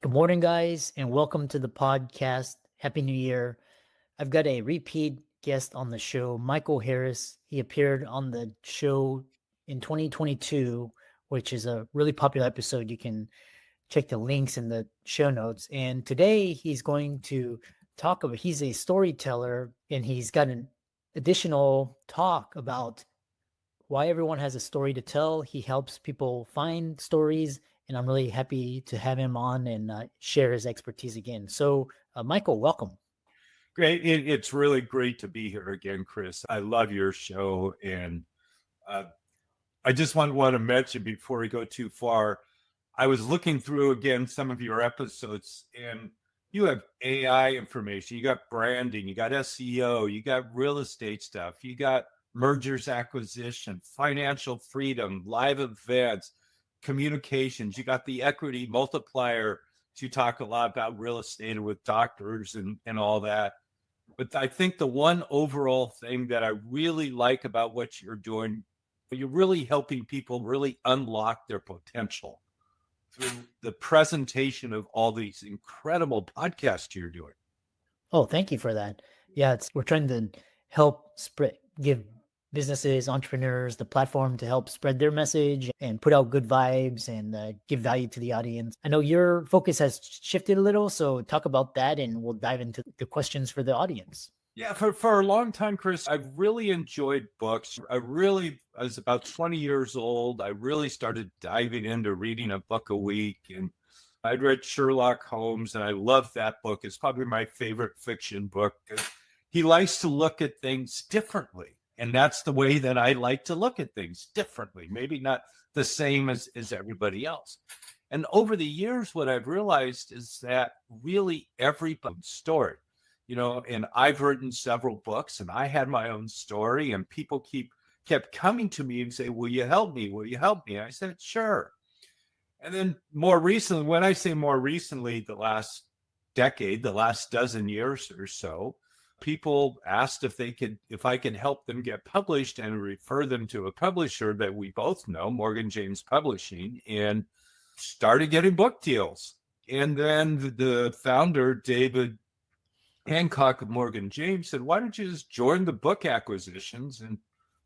Good morning, guys, and welcome to the podcast. Happy New Year. I've got a repeat guest on the show, Michael Harris. He appeared on the show in 2022, which is a really popular episode. You can check the links in the show notes. And today he's going to talk about, he's a storyteller and he's got an additional talk about why everyone has a story to tell. He helps people find stories, and I'm really happy to have him on and share his expertise again. So, Michael, welcome. Great. It's really great to be here again, Chris. I love your show. And uh, I just want to mention before we go too far, I was looking through again some of your episodes, and you have AI information, you got branding, you got SEO, you got real estate stuff, you got mergers, acquisition, financial freedom, live events, communications, you got the equity multiplier. You talk a lot about real estate with doctors and all that. But I think the one overall thing that I really like about what you're doing, you're really helping people really unlock their potential through the presentation of all these incredible podcasts you're doing. Oh, thank you for that. Yeah, we're trying to help spread, give businesses, entrepreneurs the platform to help spread their message and put out good vibes and give value to the audience. I know your focus has shifted a little, so talk about that and we'll dive into the questions for the audience. Yeah, for a long time, Chris, I've really enjoyed books. I was about 20 years old. I really started diving into reading a book a week. And I'd read Sherlock Holmes, and I loved that book. It's probably my favorite fiction book. He likes to look at things differently. And that's the way that I like to look at things differently, maybe not the same as everybody else. And over the years, what I've realized is that really everybody's story, and I've written several books and I had my own story, and people kept coming to me and say, will you help me? Will you help me? And I said, sure. And then more recently, when I say more recently, the last decade, the last dozen years or so, people asked if I could help them get published and refer them to a publisher that we both know, Morgan James Publishing, and started getting book deals. And then the founder, David Hancock of Morgan James, said, why don't you just join the book acquisitions and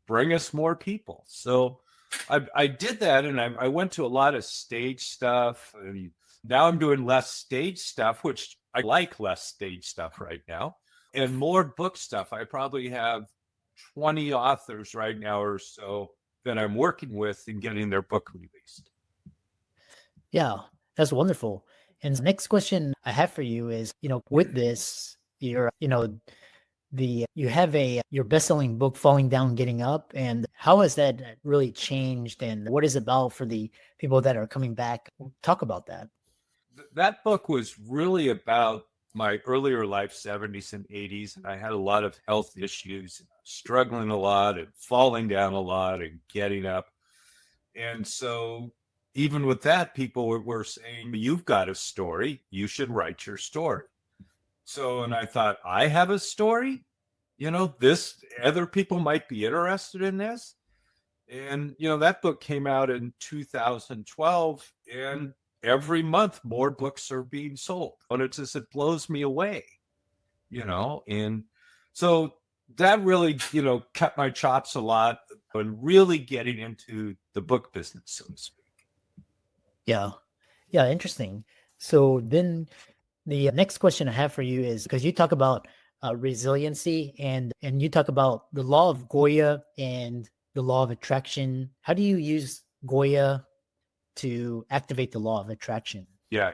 bring us more people? So I did that, and I went to a lot of stage stuff. And now I'm doing less stage stuff, which I like less stage stuff right now, and more book stuff. I probably have 20 authors right now or so that I'm working with and getting their book released. Yeah, that's wonderful. And the next question I have for you is, with this, you have your best-selling book, Falling Down, Getting Up, and how has that really changed and what is it about for the people that are coming back? Talk about that. That book was really about my earlier life, 70s and 80s. And I had a lot of health issues, struggling a lot and falling down a lot and getting up. And so even with that, people were saying, you've got a story, you should write your story. So, and I thought, I have a story, this other people might be interested in this. And, that book came out in 2012, and every month more books are being sold. And it blows me away, and so that really, cut my chops a lot and really getting into the book business, so to speak. Yeah. Yeah, interesting. So then the next question I have for you is, because you talk about resiliency and you talk about the law of Goya and the law of attraction. How do you use Goya to activate the law of attraction? Yeah,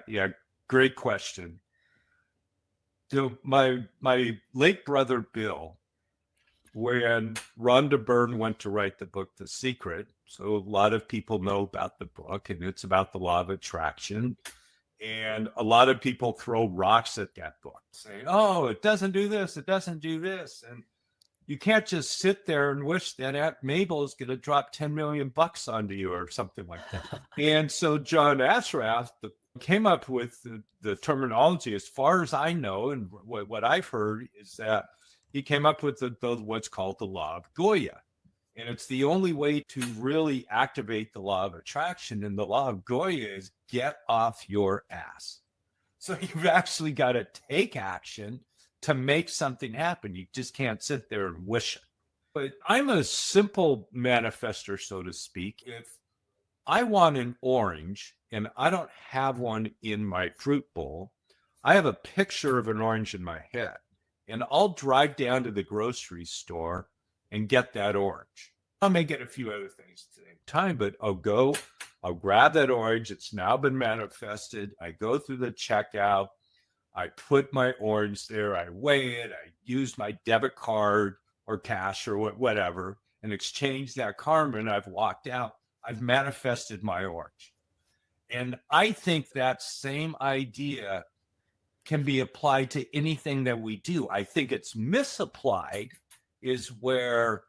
great question. So my late brother Bill, when Rhonda Byrne went to write the book The Secret, so a lot of people know about the book, and it's about the law of attraction. And a lot of people throw rocks at that book, saying, oh, it doesn't do this, it doesn't do this. And you can't just sit there and wish that Aunt Mabel is going to drop 10 million bucks onto you or something like that. And so John Ashraf came up with the terminology, as far as I know, and what I've heard is that he came up with what's called the law of Goya. And it's the only way to really activate the law of attraction. And the law of Goya is get off your ass. So you've actually got to take action to make something happen. You just can't sit there and wish it. But I'm a simple manifester, so to speak. If I want an orange and I don't have one in my fruit bowl, I have a picture of an orange in my head, and I'll drive down to the grocery store and get that orange. I may get a few other things at the same time, but I'll grab that orange. It's now been manifested. I go through the checkout. I put my orange there. I weigh it. I use my debit card or cash or whatever and exchange that karma, and I've walked out. I've manifested my orange. And I think that same idea can be applied to anything that we do. I think it's misapplied is where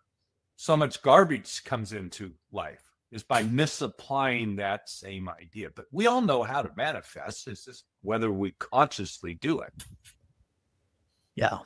so much garbage comes into life, is by misapplying that same idea. But we all know how to manifest. It's just whether we consciously do it. Yeah.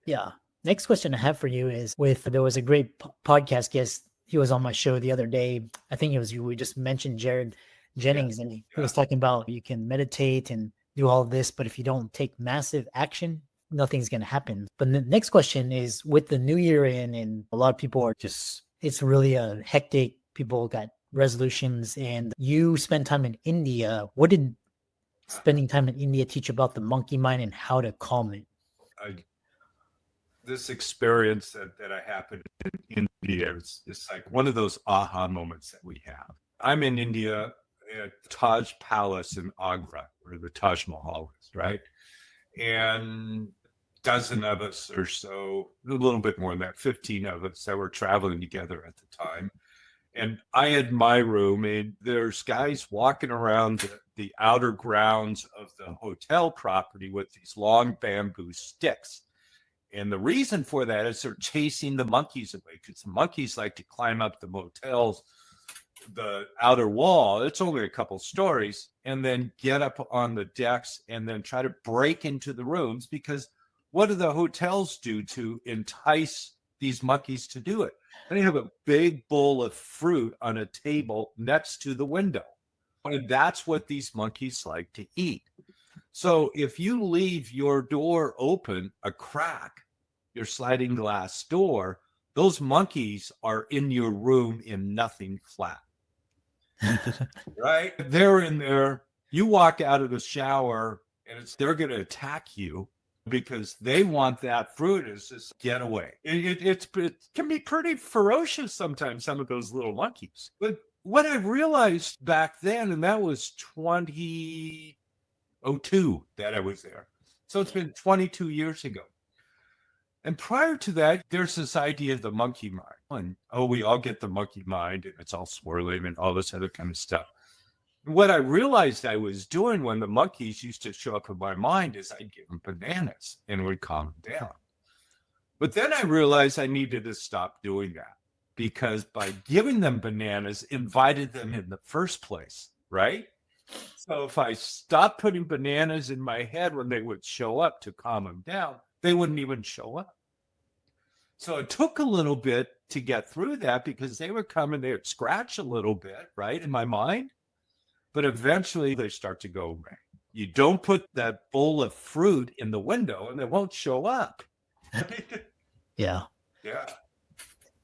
Yeah. Next question I have for you is there was a great podcast guest. He was on my show the other day. I think it was you. We just mentioned Jared Jennings, and he was talking about you can meditate and do all of this, but if you don't take massive action, nothing's going to happen. But the next question is, with the new year in, and a lot of people are just, it's really a hectic, people got resolutions, and you spend time in India. What did spending time in India teach about the monkey mind and how to calm it? This experience that I happened in India is like one of those aha moments that we have. I'm in India at Taj Palace in Agra, where the Taj Mahal is, right? And a dozen of us or so, a little bit more than that, 15 of us that were traveling together at the time. And I had my room, and there's guys walking around the outer grounds of the hotel property with these long bamboo sticks. And the reason for that is they're chasing the monkeys away, because the monkeys like to climb up the motel's, the outer wall. It's only a couple stories, and then get up on the decks and then try to break into the rooms, because what do the hotels do to entice these monkeys to do it? They have a big bowl of fruit on a table next to the window. And that's what these monkeys like to eat. So if you leave your door open a crack, your sliding glass door, those monkeys are in your room in nothing flat. Right? They're in there. You walk out of the shower and they're going to attack you because they want that fruit. It's just get away. It can be pretty ferocious sometimes, some of those little monkeys. But what I realized back then, and that was 2002 that I was there. So it's been 22 years ago. And prior to that, there's this idea of the monkey mind. And, we all get the monkey mind, and it's all swirling and all this other kind of stuff. And what I realized I was doing when the monkeys used to show up in my mind is I'd give them bananas and it would calm them down. But then I realized I needed to stop doing that, because by giving them bananas, invited them in the first place, right? So if I stopped putting bananas in my head when they would show up to calm them down, they wouldn't even show up. So it took a little bit to get through that, because they would come and they would scratch a little bit, right, in my mind. But eventually they start to go away. You don't put that bowl of fruit in the window and they won't show up. Yeah. Yeah.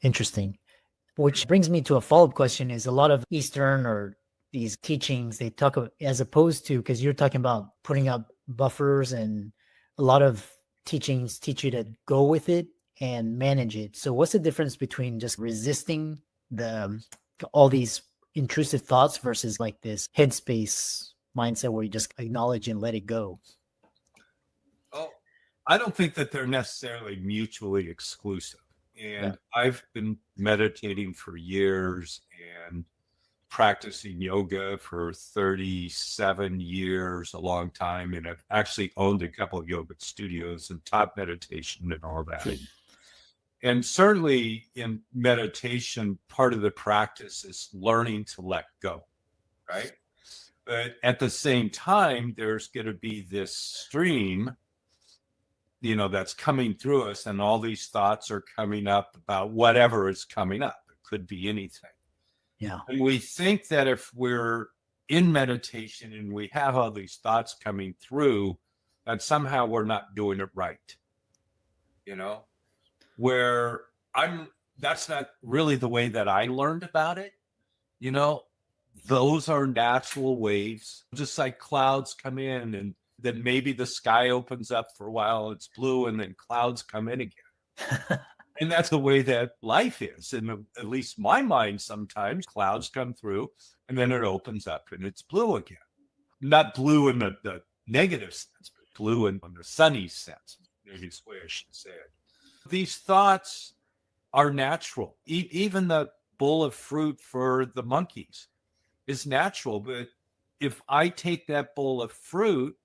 Interesting. Which brings me to a follow-up question, is a lot of Eastern or these teachings, they talk about, as opposed to, because you're talking about putting up buffers, and a lot of teachings teach you to go with it and manage it. So what's the difference between just resisting all these intrusive thoughts versus like this headspace mindset where you just acknowledge and let it go? Oh, I don't think that they're necessarily mutually exclusive. And I've been meditating for years and practicing yoga for 37 years, a long time. And I've actually owned a couple of yoga studios and taught meditation and all that. And certainly in meditation, part of the practice is learning to let go, right? But at the same time, there's going to be this stream, that's coming through us, and all these thoughts are coming up about whatever is coming up. It could be anything. Yeah. And we think that if we're in meditation and we have all these thoughts coming through, that somehow we're not doing it right, you know, where that's not really the way that I learned about it. You know, those are natural waves, just like clouds come in and then maybe the sky opens up for a while, it's blue, and then clouds come in again. And that's the way that life is. In at least my mind, sometimes clouds come through and then it opens up and it's blue again. Not blue in the negative sense, but blue in the sunny sense. Maybe it's the way I should say it. These thoughts are natural. Even the bowl of fruit for the monkeys is natural. But if I take that bowl of fruit,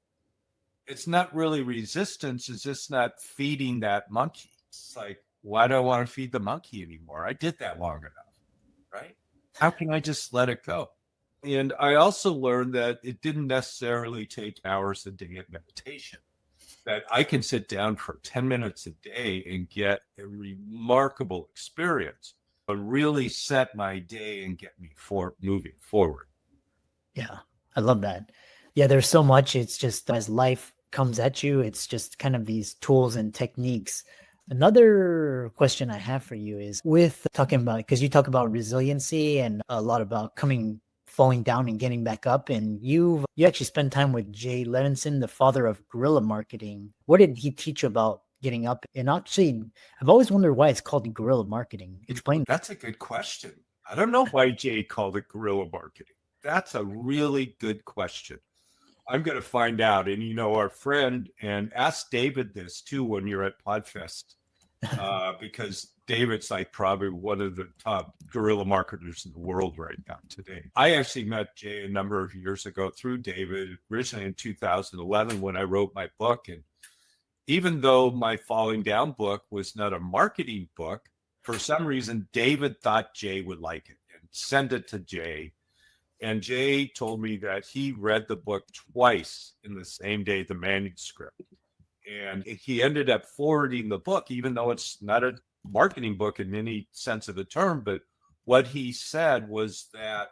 it's not really resistance. It's just not feeding that monkey. It's like, why do I want to feed the monkey anymore? I did that long enough, right? How can I just let it go? And I also learned that it didn't necessarily take hours a day of meditation, that I can sit down for 10 minutes a day and get a remarkable experience, but really set my day and get me moving forward. Yeah, I love that. Yeah, there's so much. It's just as life comes at you, it's just kind of these tools and techniques. Another question I have for you is with talking about, because you talk about resiliency and a lot about falling down and getting back up. And you actually spend time with Jay Levinson, the father of guerrilla marketing. What did he teach you about getting up? And actually, I've always wondered why it's called guerrilla marketing. Explain. That's a good question. I don't know why Jay called it guerrilla marketing. That's a really good question. I'm going to find out. And, you know, our friend, and ask David this too when you're at Podfest, because David's like probably one of the top guerrilla marketers in the world right now today. I actually met Jay a number of years ago through David, originally in 2011 when I wrote my book. And even though my Falling Down book was not a marketing book, for some reason, David thought Jay would like it and send it to Jay. And Jay told me that he read the book twice in the same day, the manuscript. And he ended up forwarding the book, even though it's not a marketing book in any sense of the term. But what he said was that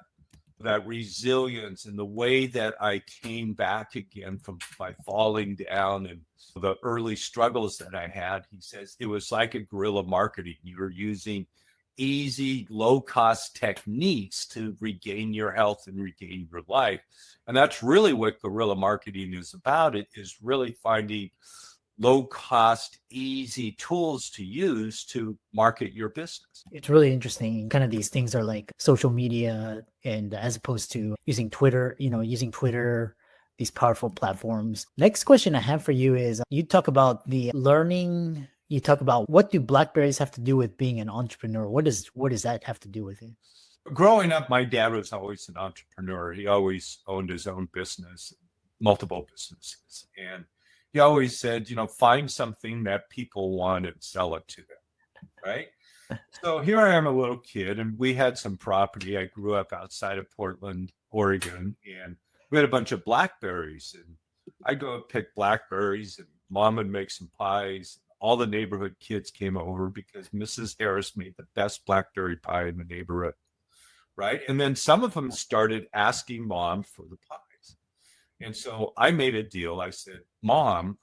resilience and the way that I came back again from my falling down and the early struggles that I had, he says it was like a guerrilla marketing. You were using easy, low-cost techniques to regain your health and regain your life. And that's really what guerrilla marketing is about. It is really finding low-cost, easy tools to use to market your business. It's really interesting. Kind of these things are like social media, and as opposed to using Twitter, these powerful platforms. Next question I have for you is, you talk about the learning. You talk about, what do blackberries have to do with being an entrepreneur? What does that have to do with it? Growing up, my dad was always an entrepreneur. He always owned his own business, multiple businesses. And he always said, find something that people want and sell it to them, right? So here I am, a little kid, and we had some property. I grew up outside of Portland, Oregon, and we had a bunch of blackberries. And I'd go pick blackberries, and Mom would make some pies. All the neighborhood kids came over because Mrs. Harris made the best blackberry pie in the neighborhood, right? And then some of them started asking Mom for the pies. And so I made a deal. I said, Mom,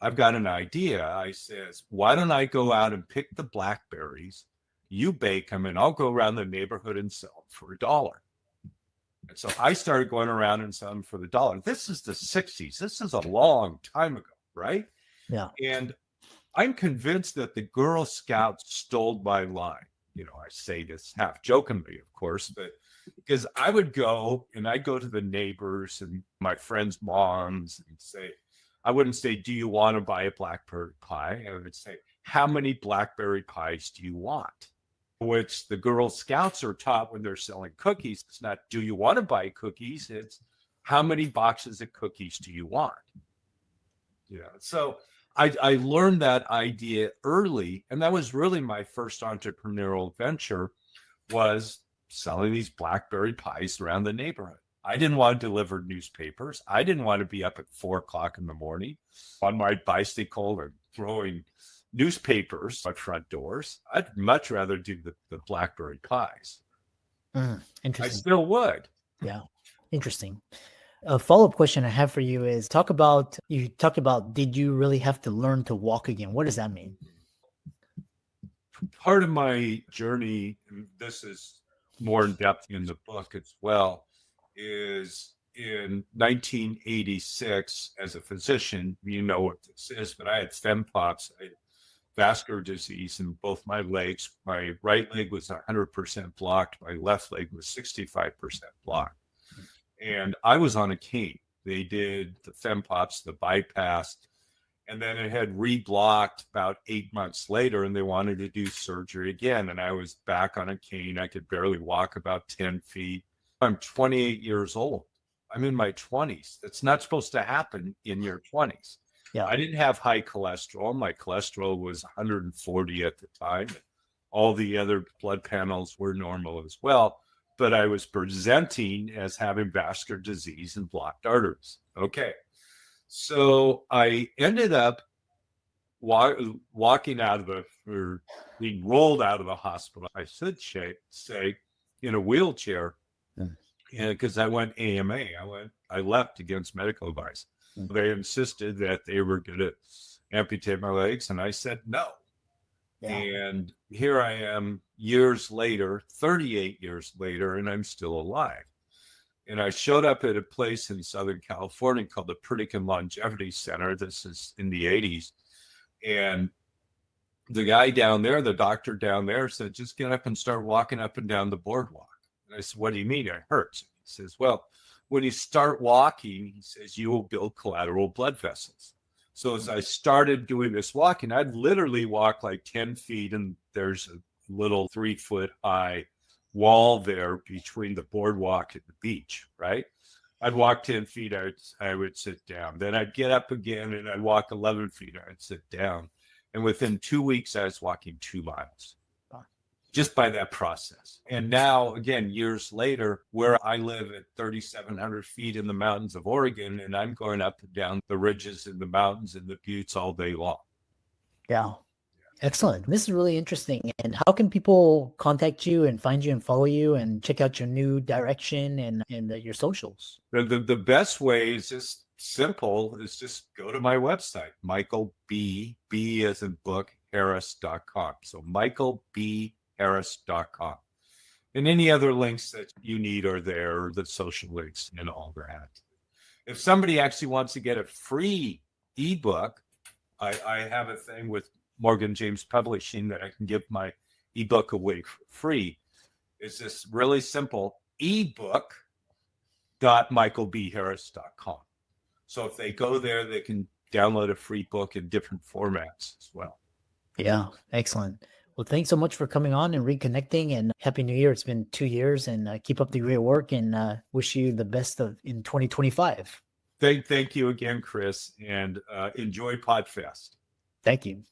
I've got an idea. I says, why don't I go out and pick the blackberries, you bake them, and I'll go around the neighborhood and sell them for $1. And so I started going around and selling them for the $1. This is the 60s. This is a long time ago, right? Yeah. And I'm convinced that the Girl Scouts stole my line. I say this half jokingly, of course, but because I would go and I'd go to the neighbors and my friends' moms and say, I wouldn't say, do you want to buy a blackberry pie? I would say, how many blackberry pies do you want? Which the Girl Scouts are taught when they're selling cookies. It's not, do you want to buy cookies? It's, how many boxes of cookies do you want? So I learned that idea early, and that was really my first entrepreneurial venture, was selling these blackberry pies around the neighborhood. I didn't want to deliver newspapers. I didn't want to be up at 4:00 in the morning on my bicycle and throwing newspapers at front doors. I'd much rather do the blackberry pies. Interesting. I still would. Yeah. Interesting. A follow-up question I have for you is you talked about, did you really have to learn to walk again? What does that mean? Part of my journey, and this is more in depth in the book as well, is in 1986 as a physician. You know what this is, but I had FemPops. I had vascular disease in both my legs. My right leg was 100% blocked. My left leg was 65% blocked. And I was on a cane. They did the FemPops, the bypass, and then it had reblocked about 8 months later, and they wanted to do surgery again. And I was back on a cane. I could barely walk about 10 feet. I'm 28 years old. I'm in my 20s. That's not supposed to happen in your 20s. Yeah. I didn't have high cholesterol. My cholesterol was 140 at the time. All the other blood panels were normal as well, but I was presenting as having vascular disease and blocked arteries. Okay. So I ended up walking out of or being rolled out of the hospital, I should say, in a wheelchair, because I went AMA. I left against medical advice. They insisted that they were going to amputate my legs, and I said no. Yeah. And here I am years later, 38 years later, and I'm still alive. And I showed up at a place in Southern California called the Pritikin Longevity Center. This is in the 80s. And the guy down there, the doctor down there, said, just get up and start walking up and down the boardwalk. And I said, what do you mean it hurts? He says, well, when you start walking, he says, you will build collateral blood vessels. So as I started doing this walking, I'd literally walk like 10 feet, and there's a little 3-foot high wall there between the boardwalk and the beach, right? I'd walk 10 feet, I would sit down. Then I'd get up again, and I'd walk 11 feet, I'd sit down. And within 2 weeks, I was walking 2 miles just by that process. And now, again, years later, where I live at 3,700 feet in the mountains of Oregon, and I'm going up and down the ridges and the mountains and the buttes all day long. Yeah. Excellent. This is really interesting. And how can people contact you and find you and follow you and check out your new direction and your socials? The best way is just simple, is just go to my website, Michael B as in book, Harris.com. So michaelbharris.com. And any other links that you need are there, the social links and all that. If somebody actually wants to get a free ebook, I have a thing with Morgan James Publishing that I can give my ebook away for free. It's this really simple ebook.michaelbharris.com. So if they go there, they can download a free book in different formats as well. Yeah, excellent. Well, thanks so much for coming on and reconnecting, and Happy New Year. It's been 2 years, and keep up the great work, and wish you the best in 2025. Thank you again, Chris, and enjoy PodFest. Thank you.